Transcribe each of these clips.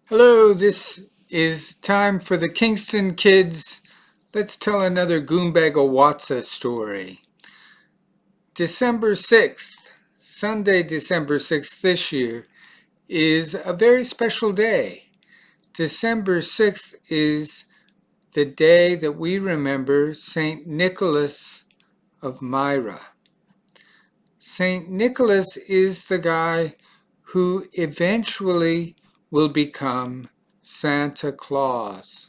Hello, this is time for the Kingston Kids. Let's tell another Gumbagawhatzah story. December 6th, Sunday, December 6th this year, is a very special day. December 6th is the day that we remember St. Nicholas of Myra. St. Nicholas is the guy who eventually will become Santa Claus.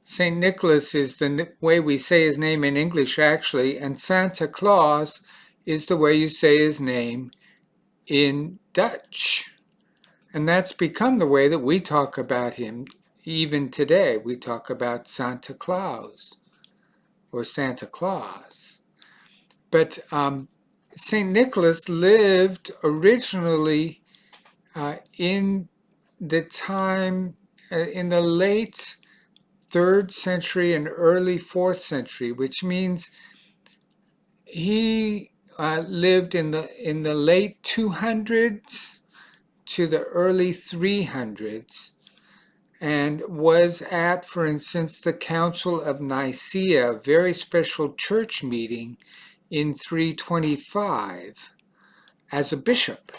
St. Nicholas is the way we say his name in English, actually, and Santa Claus is the way you say his name in Dutch. And that's become the way that we talk about him even today. We talk about Santa Claus or Santa Claus. But St. Nicholas lived originally in the time, in the late 3rd century and early 4th century, which means he lived in the late 200s to the early 300s and was at, for instance, the Council of Nicaea, a very special church meeting in 325 as a bishop.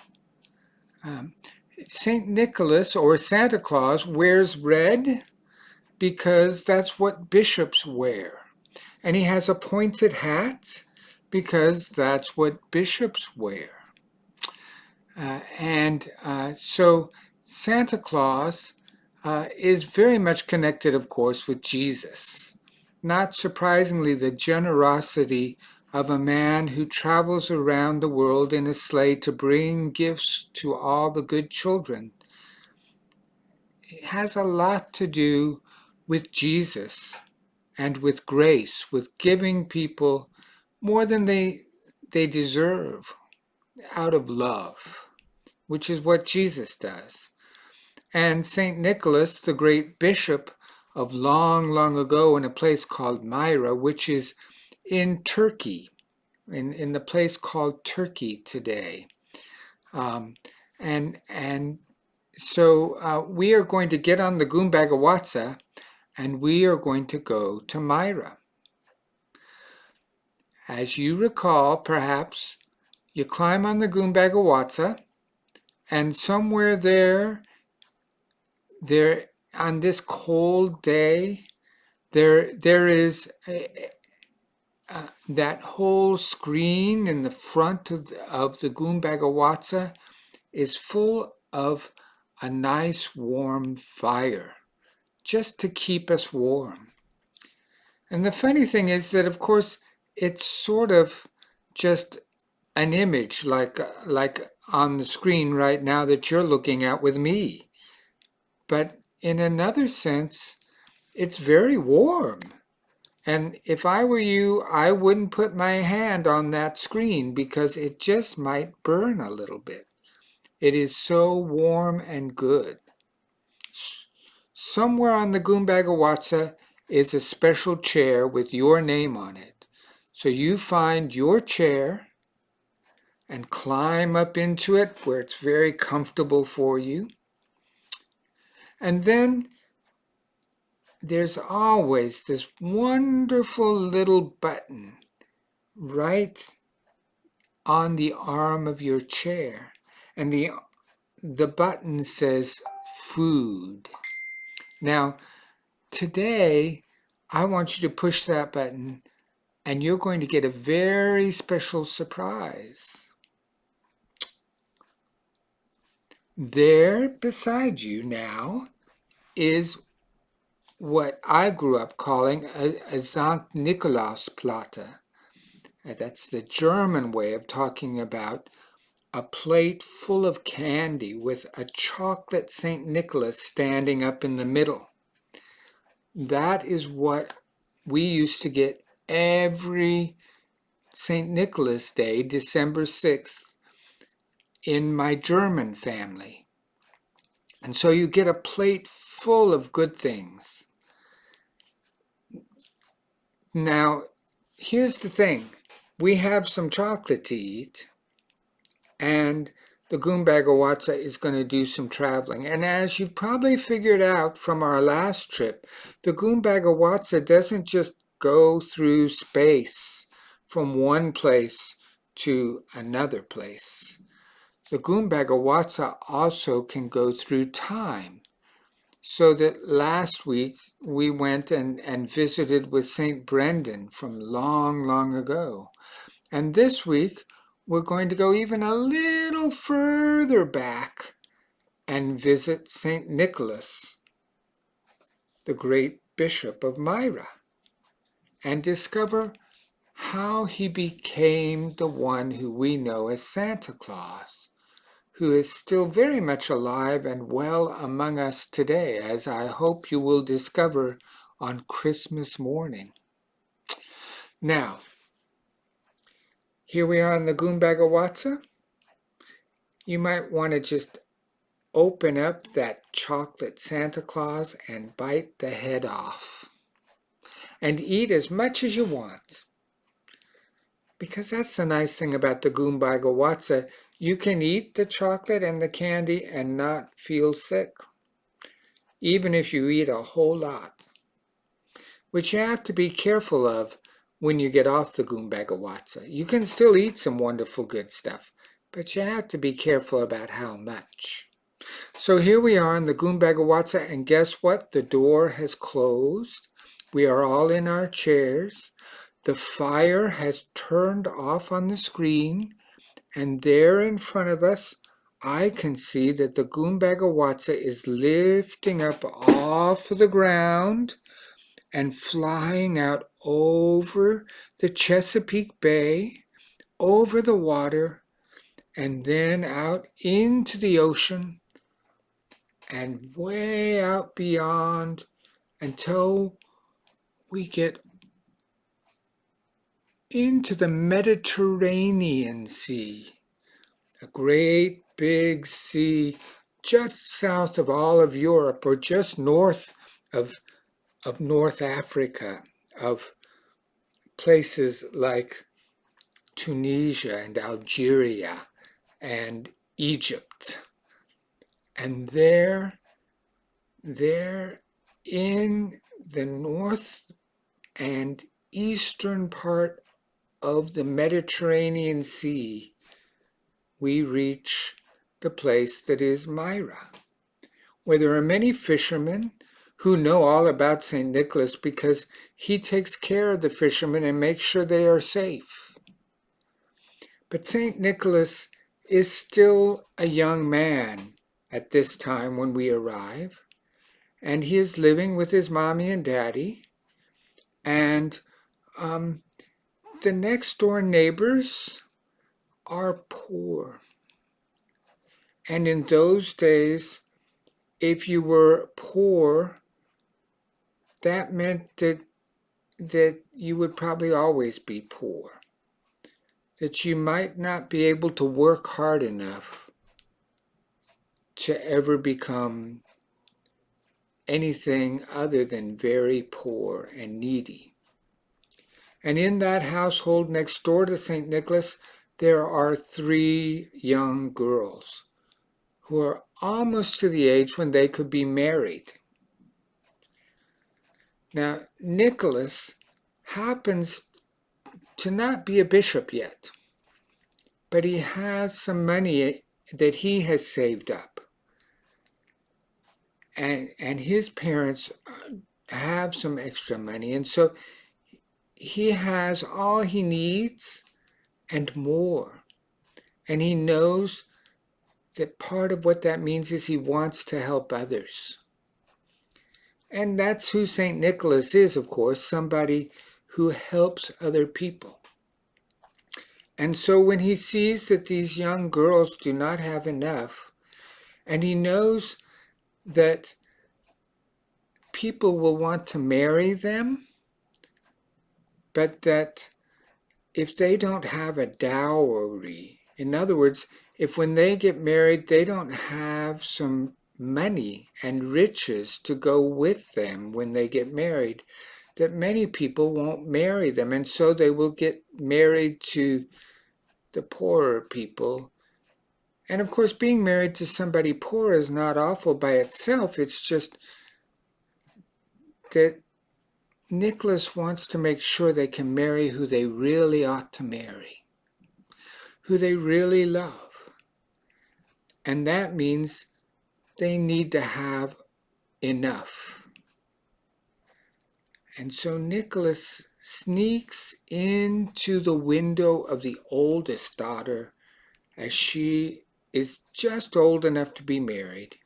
St. Nicholas, or Santa Claus, wears red because that's what bishops wear. And he has a pointed hat because that's what bishops wear. So Santa Claus is very much connected, of course, with Jesus. Not surprisingly, the generosity of a man who travels around the world in a sleigh to bring gifts to all the good children has a lot to do with Jesus and with grace, with giving people more than they deserve out of love, which is what Jesus does. And St. Nicholas, the great bishop of long, long ago in a place called Myra, which is in Turkey, in the place called Turkey today. So we are going to get on the Gumbagawhatzah and we are going to go to Myra. As you recall, perhaps, you climb on the Gumbagawhatzah, and somewhere there on this cold day, there is that whole screen in the front of the Gumbagawhatzah is full of a nice warm fire, just to keep us warm. And the funny thing is that, of course, it's sort of just an image like on the screen right now that you're looking at with me. But in another sense, it's very warm. And if I were you, I wouldn't put my hand on that screen because it just might burn a little bit. It is so warm and good. Somewhere on the Gumbagawhatzah is a special chair with your name on it. So you find your chair and climb up into it where it's very comfortable for you. And then there's always this wonderful little button right on the arm of your chair. And the button says food. Now, today, I want you to push that button and you're going to get a very special surprise. There beside you now is what I grew up calling a Sankt Nikolausplatte. That's the German way of talking about a plate full of candy with a chocolate St. Nicholas standing up in the middle. That is what we used to get every St. Nicholas Day, December 6th, in my German family. And so you get a plate full of good things. Now, here's the thing. We have some chocolate to eat, and the Gumbagawhatzah is going to do some traveling. And as you've probably figured out from our last trip, the Gumbagawhatzah doesn't just go through space from one place to another place. The Gumbagawhatzah also can go through time. So that last week we went and visited with St. Brendan from long, long ago. And this week we're going to go even a little further back and visit St. Nicholas, the great bishop of Myra, and discover how he became the one who we know as Santa Claus, who is still very much alive and well among us today, as I hope you will discover on Christmas morning. Now, here we are on the Gumbagawhatzah. You might want to just open up that chocolate Santa Claus and bite the head off. And eat as much as you want. Because that's the nice thing about the Gumbagawhatzah. You can eat the chocolate and the candy and not feel sick, even if you eat a whole lot. Which you have to be careful of when you get off the Gumbagawhatzah. You can still eat some wonderful good stuff, but you have to be careful about how much. So here we are in the Gumbagawhatzah, and guess what? The door has closed. We are all in our chairs. The fire has turned off on the screen, and there in front of us, I can see that the Gumbagawhatzah is lifting up off of the ground and flying out over the Chesapeake Bay, over the water, and then out into the ocean, and way out beyond until we get into the Mediterranean Sea, a great big sea just south of all of Europe, or just north of North Africa, of places like Tunisia and Algeria and Egypt. And there in the north and eastern part of the Mediterranean Sea, we reach the place that is Myra, where there are many fishermen who know all about St. Nicholas because he takes care of the fishermen and makes sure they are safe. But St. Nicholas is still a young man at this time when we arrive, and he is living with his mommy and daddy, and the next door neighbors are poor. And in those days, if you were poor, that meant that you would probably always be poor, that you might not be able to work hard enough to ever become anything other than very poor and needy. And in that household next door to St. Nicholas, there are 3 young girls who are almost to the age when they could be married. Now, Nicholas happens to not be a bishop yet, but he has some money that he has saved up. And his parents have some extra money, and so he has all he needs and more. And he knows that part of what that means is he wants to help others. And that's who St. Nicholas is, of course, somebody who helps other people. And so when he sees that these young girls do not have enough, and he knows that people will want to marry them, but that if they don't have a dowry, in other words, if when they get married they don't have some money and riches to go with them when they get married, that many people won't marry them, and so they will get married to the poorer people And of course, being married to somebody poor is not awful by itself. It's just that Nicholas wants to make sure they can marry who they really ought to marry, who they really love. And that means they need to have enough. And so Nicholas sneaks into the window of the oldest daughter as she is just old enough to be married,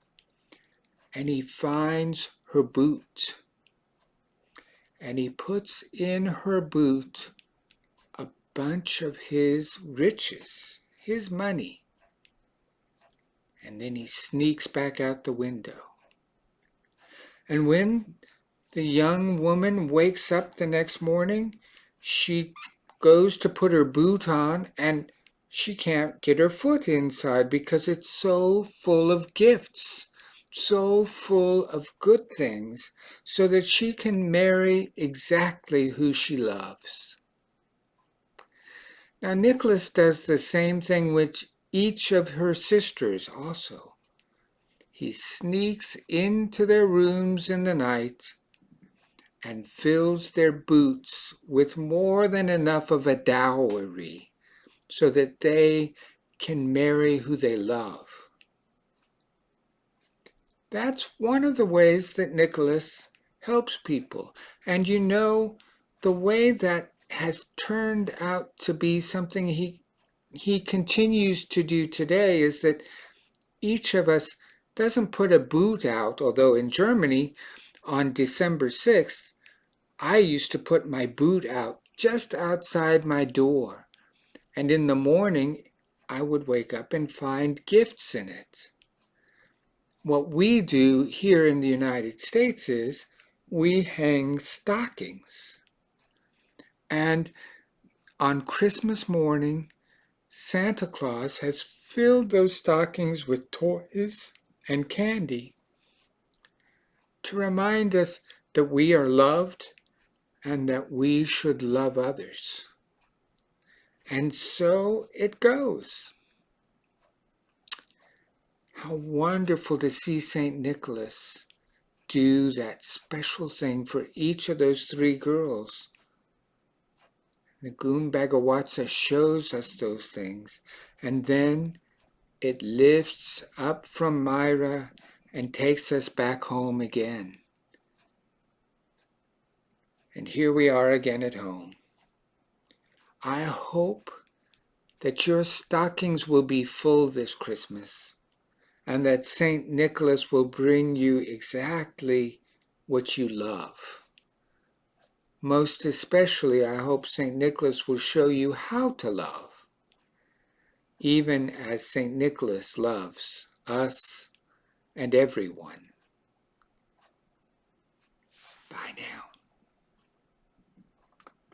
and he finds her boot. And he puts in her boot a bunch of his riches, his money. And then he sneaks back out the window. And when the young woman wakes up the next morning, she goes to put her boot on and she can't get her foot inside because it's so full of gifts, so full of good things, so that she can marry exactly who she loves. Now, Nicholas does the same thing with each of her sisters also. He sneaks into their rooms in the night and fills their boots with more than enough of a dowry so that they can marry who they love. That's one of the ways that Nicholas helps people. And you know, the way that has turned out to be something he continues to do today is that each of us doesn't put a boot out, although in Germany on December 6th, I used to put my boot out just outside my door. And in the morning, I would wake up and find gifts in it. What we do here in the United States is we hang stockings. And on Christmas morning, Santa Claus has filled those stockings with toys and candy to remind us that we are loved and that we should love others. And so it goes. How wonderful to see St. Nicholas do that special thing for each of those three girls. The Gumbagawhatzah shows us those things, and then it lifts up from Myra and takes us back home again. And here we are again at home. I hope that your stockings will be full this Christmas, and that St. Nicholas will bring you exactly what you love. Most especially, I hope St. Nicholas will show you how to love, even as St. Nicholas loves us and everyone. Bye now.